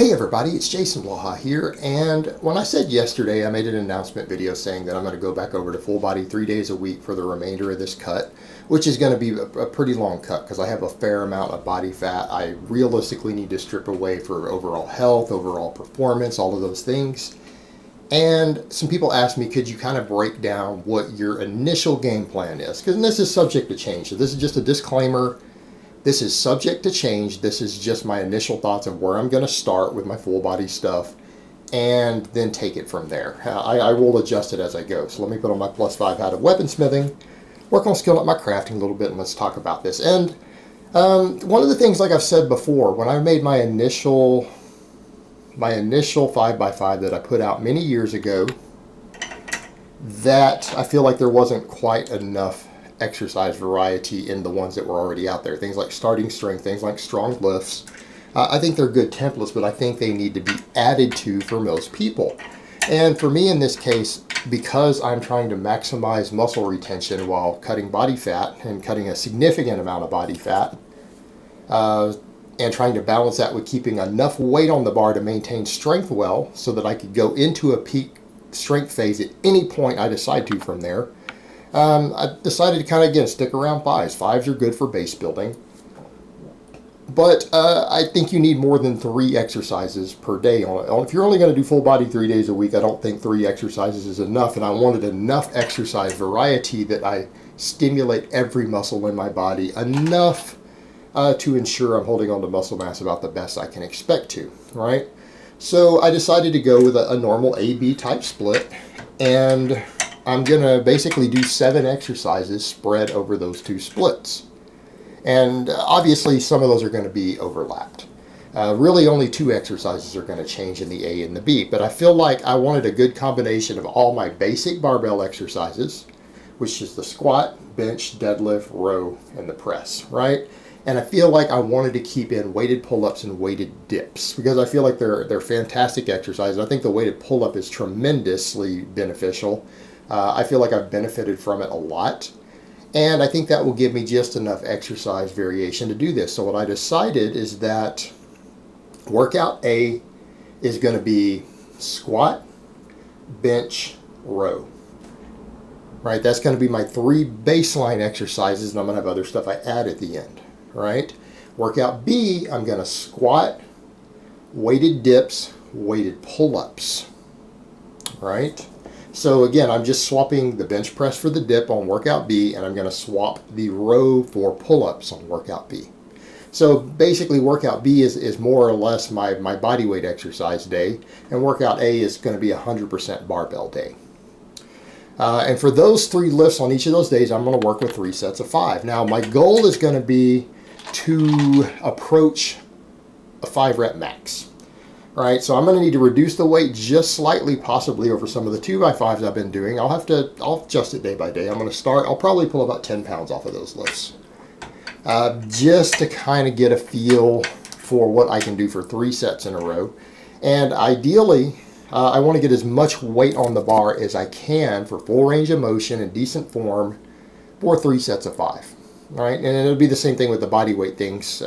Hey everybody, it's Jason Waha here, and when I said yesterday I made an announcement video saying that I'm going to go back over to full body 3 days a week for the remainder of this cut, which is going to be a pretty long cut because I have a fair amount of body fat I realistically need to strip away for overall health, overall performance, all of those things. And some people asked me, could you kind of break down what your initial game plan is? Because this is subject to change, so this is just a disclaimer. This is subject to change. This is just my initial thoughts of where I'm going to start with my full body stuff and then take it from there. I will adjust it as I go. So let me put on my +5 hat of weaponsmithing, work on skilling up my crafting a little bit, and let's talk about this. And one of the things, like I've said before, when I made my initial 5x5 that I put out many years ago, that I feel like there wasn't quite enough exercise variety in the ones that were already out there. Things like starting strength, things like strong lifts. I think they're good templates, but I think they need to be added to for most people. And for me in this case, because I'm trying to maximize muscle retention while cutting body fat and cutting a significant amount of body fat, and trying to balance that with keeping enough weight on the bar to maintain strength well so that I could go into a peak strength phase at any point I decide to from there, I decided to kind of, again, stick around 5s. 5s are good for base building. But I think you need more than 3 exercises per day. If you're only going to do full body 3 days a week, I don't think 3 exercises is enough. And I wanted enough exercise variety that I stimulate every muscle in my body enough to ensure I'm holding on to muscle mass about the best I can expect to, right? So I decided to go with a normal A-B type split, and I'm going to basically do 7 exercises spread over those 2 splits. And obviously some of those are going to be overlapped. Really only 2 exercises are going to change in the A and the B, but I feel like I wanted a good combination of all my basic barbell exercises, which is the squat, bench, deadlift, row, and the press, right? And I feel like I wanted to keep in weighted pull-ups and weighted dips because I feel like they're fantastic exercises. I think the weighted pull-up is tremendously beneficial. I feel like I've benefited from it a lot, and I think that will give me just enough exercise variation to do this. So what I decided is that workout A is going to be squat, bench, row. Right? That's going to be my 3 baseline exercises, and I'm going to have other stuff I add at the end. Right? Workout B, I'm going to squat, weighted dips, weighted pull-ups. Right? So again, I'm just swapping the bench press for the dip on workout B, and I'm going to swap the row for pull-ups on workout B. So basically workout B is more or less my body weight exercise day, and workout A is going to be 100% barbell day. And for those 3 lifts on each of those days, I'm going to work with 3 sets of 5. Now my goal is going to be to approach a 5 rep max. Right, so I'm going to need to reduce the weight just slightly, possibly over some of the 2x5s I've been doing. I'll adjust it day by day. I'll probably pull about 10 pounds off of those lifts. Just to kind of get a feel for what I can do for 3 sets in a row. And ideally, I want to get as much weight on the bar as I can for full range of motion and decent form for 3 sets of 5. Right, and it'll be the same thing with the body weight things.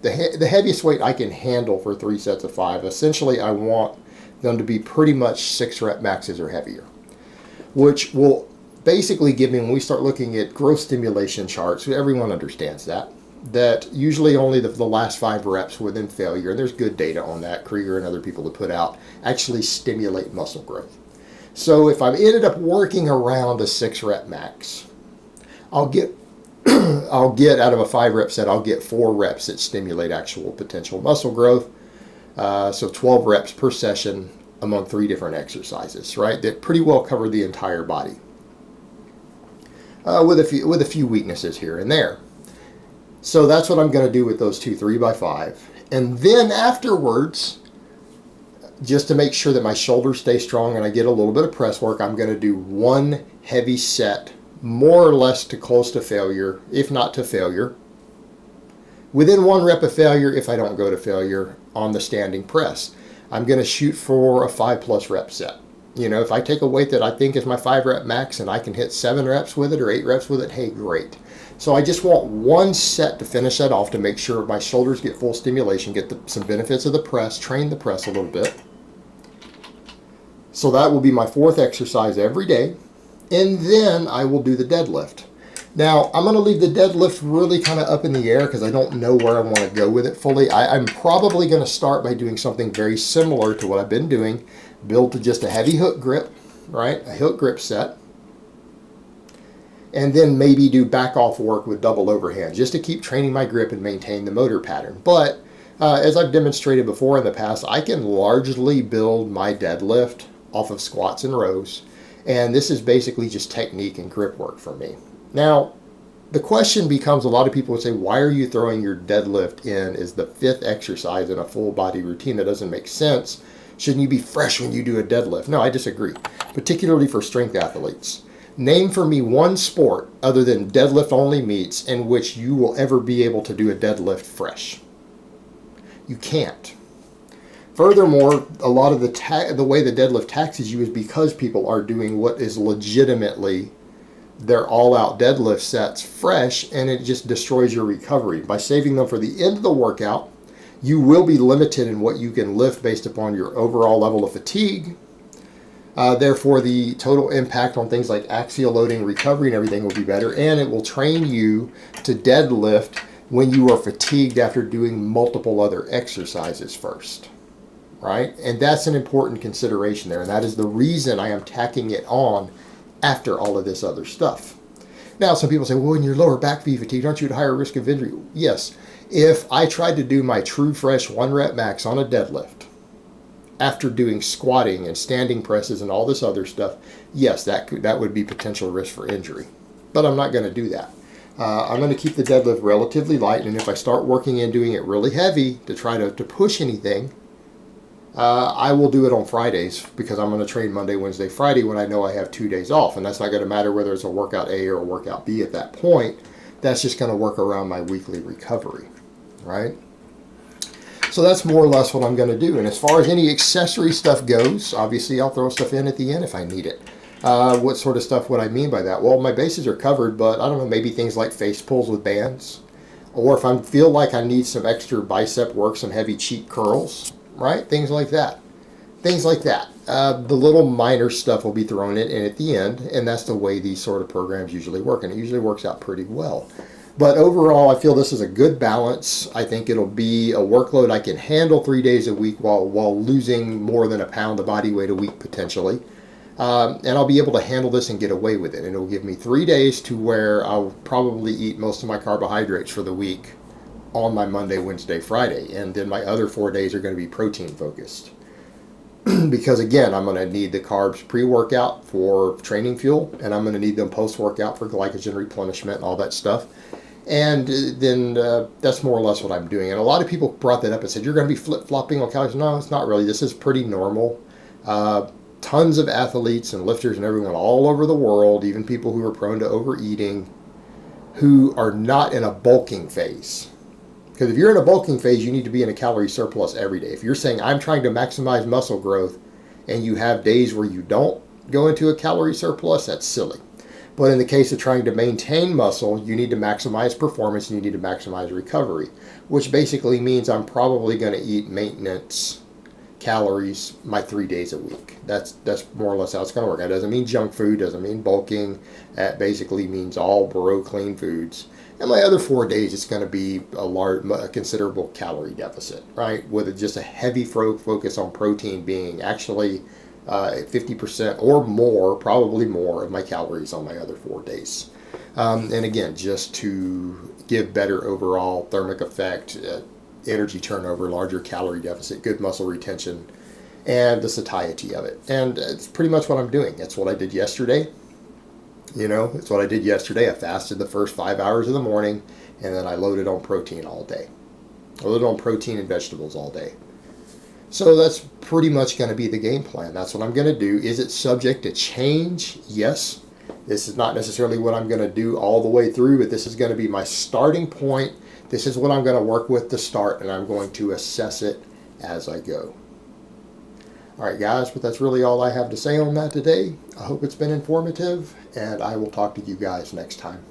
The heaviest weight I can handle for 3 sets of 5, essentially I want them to be pretty much 6 rep maxes or heavier, which will basically give me, when we start looking at growth stimulation charts, everyone understands that usually only the last 5 reps within failure, and there's good data on that, Krieger and other people to put out, actually stimulate muscle growth. So if I've ended up working around a 6 rep max, I'll get out of a 5 rep set, I'll get 4 reps that stimulate actual potential muscle growth. So 12 reps per session among 3 different exercises, right? That pretty well cover the entire body. With a few weaknesses here and there. So that's what I'm going to do with those 2 3x5. And then afterwards, just to make sure that my shoulders stay strong and I get a little bit of press work, I'm going to do 1 heavy set, more or less to close to failure, if not to failure. Within 1 rep of failure, if I don't go to failure, on the standing press. I'm going to shoot for a 5+ rep set. You know, if I take a weight that I think is my 5 rep max and I can hit 7 reps with it or 8 reps with it, hey, great. So I just want one set to finish that off to make sure my shoulders get full stimulation, get some benefits of the press, train the press a little bit. So that will be my 4th exercise every day. And then I will do the deadlift. Now, I'm going to leave the deadlift really kind of up in the air because I don't know where I want to go with it fully. I'm probably going to start by doing something very similar to what I've been doing. Build to just a heavy hook grip, right? A hook grip set. And then maybe do back off work with double overhand just to keep training my grip and maintain the motor pattern. But as I've demonstrated before in the past, I can largely build my deadlift off of squats and rows. And this is basically just technique and grip work for me. Now, the question becomes, a lot of people would say, why are you throwing your deadlift in as the 5th exercise in a full body routine? That doesn't make sense. Shouldn't you be fresh when you do a deadlift? No, I disagree, particularly for strength athletes. Name for me one sport other than deadlift only meets in which you will ever be able to do a deadlift fresh. You can't. Furthermore, a lot of the way the deadlift taxes you is because people are doing what is legitimately their all-out deadlift sets fresh, and it just destroys your recovery. By saving them for the end of the workout, you will be limited in what you can lift based upon your overall level of fatigue. Therefore, the total impact on things like axial loading, recovery, and everything will be better, and it will train you to deadlift when you are fatigued after doing multiple other exercises first, right? And that's an important consideration there, and that is the reason I am tacking it on after all of this other stuff. Now, some people say, well, when your lower back be fatigued, aren't you at higher risk of injury? Yes. If I tried to do my true fresh 1 rep max on a deadlift after doing squatting and standing presses and all this other stuff, yes, that would be potential risk for injury. But I'm not going to do that. I'm going to keep the deadlift relatively light, and if I start working and doing it really heavy to try to push anything, I will do it on Fridays because I'm going to train Monday, Wednesday, Friday when I know I have 2 days off. And that's not going to matter whether it's a workout A or a workout B at that point. That's just going to work around my weekly recovery, right? So that's more or less what I'm going to do. And as far as any accessory stuff goes, obviously I'll throw stuff in at the end if I need it. What sort of stuff would I mean by that? Well, my bases are covered, but I don't know, maybe things like face pulls with bands. Or if I feel like I need some extra bicep work, some heavy cheek curls, right? Things like that. Things like that. The little minor stuff will be thrown in at the end, and that's the way these sort of programs usually work, and it usually works out pretty well. But overall, I feel this is a good balance. I think it'll be a workload I can handle 3 days a week while losing more than a pound of body weight a week potentially. And I'll be able to handle this and get away with it. And it'll give me 3 days to where I'll probably eat most of my carbohydrates for the week on my Monday, Wednesday, Friday. And then my other 4 days are going to be protein focused. Because again, I'm going to need the carbs pre-workout for training fuel, and I'm going to need them post-workout for glycogen replenishment and all that stuff. And then that's more or less what I'm doing. And a lot of people brought that up and said, you're going to be flip-flopping on calories. No, it's not really. This is pretty normal. Tons of athletes and lifters and everyone all over the world, even people who are prone to overeating, who are not in a bulking phase. Because if you're in a bulking phase, you need to be in a calorie surplus every day. If you're saying, I'm trying to maximize muscle growth, and you have days where you don't go into a calorie surplus, that's silly. But in the case of trying to maintain muscle, you need to maximize performance and you need to maximize recovery, which basically means I'm probably going to eat maintenance calories my 3 days a week. That's more or less how it's going to work. That doesn't mean junk food, doesn't mean bulking. That basically means all bro clean foods. And my other 4 days, it's going to be a considerable calorie deficit, right? With just a heavy focus on protein being actually 50% or more, probably more of my calories on my other 4 days. And again, just to give better overall thermic effect, energy turnover, larger calorie deficit, good muscle retention, and the satiety of it. And it's pretty much what I'm doing. That's what I did yesterday. You know, it's what I did yesterday. I fasted the first 5 hours of the morning, and then I loaded on protein all day. I loaded on protein and vegetables all day. So that's pretty much going to be the game plan. That's what I'm going to do. Is it subject to change? Yes. This is not necessarily what I'm going to do all the way through, but this is going to be my starting point. This is what I'm going to work with to start, and I'm going to assess it as I go. All right, guys, but that's really all I have to say on that today. I hope it's been informative, and I will talk to you guys next time.